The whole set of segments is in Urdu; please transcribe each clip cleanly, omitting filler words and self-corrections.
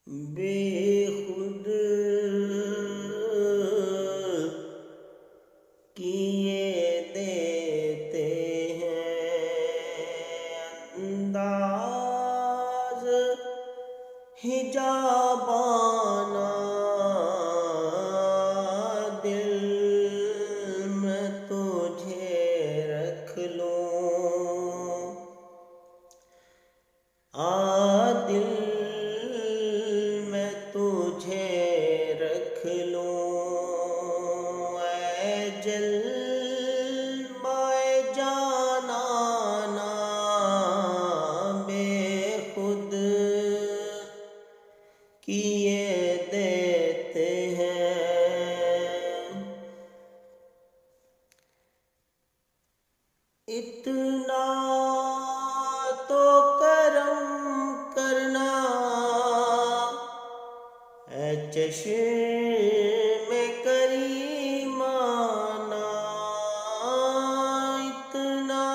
بے خود کیے دیتے ہیں انداز حجابانہ دل میں تجھے رکھ لوں دل میں تجھے رکھ لوں اے جلوہ جانانہ بے خود کیے دیتے ہیں اتنا تو کرم کرنا اے چشم کریمانہ اتنا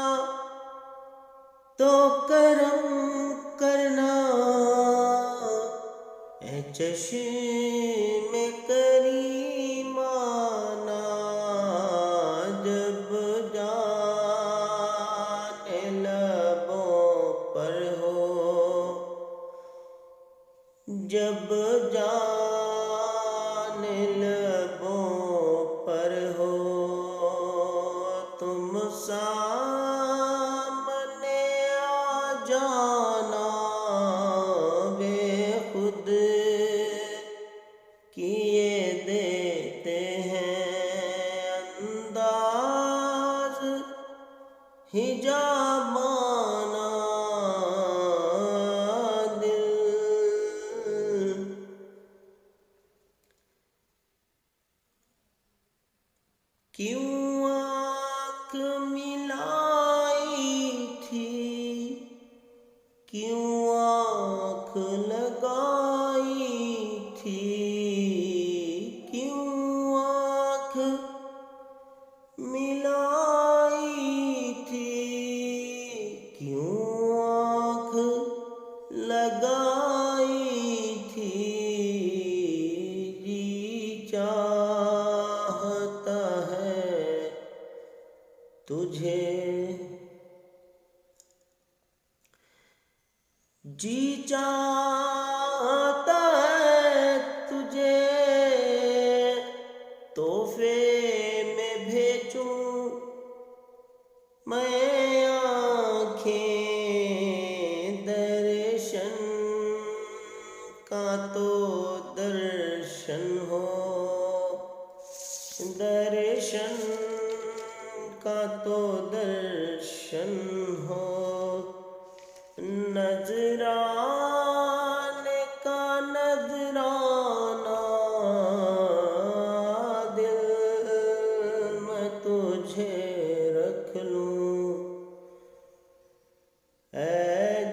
تو کرم کرنا اے چشم کریمانہ جب جان لبوں پر ہو جب جان لبوں پر ہو تم سامنے آ جانا بے خود کیے دیتے ہیں انداز حجابانہ کیوں آنکھ ملائی تھی کیوں آنکھ لگائی تھی کیوں آنکھ ملائی تھی کیوں آنکھ لگائی تھی جی چاہتا ہے تجھے جی چاہتا ہے تجھے تحفے میں بھیجوں میں آنکھیں درشن کا تو درشن ہو درشن کا تو درشن ہو نذرانے کا نذرانہ دل میں تجھے رکھ لوں اے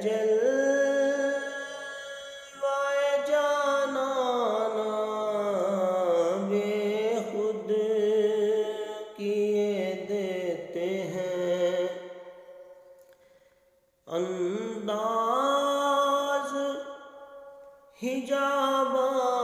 جلوہ جانانہ بے خود کیے دیتے ہیں انداز حجابانہ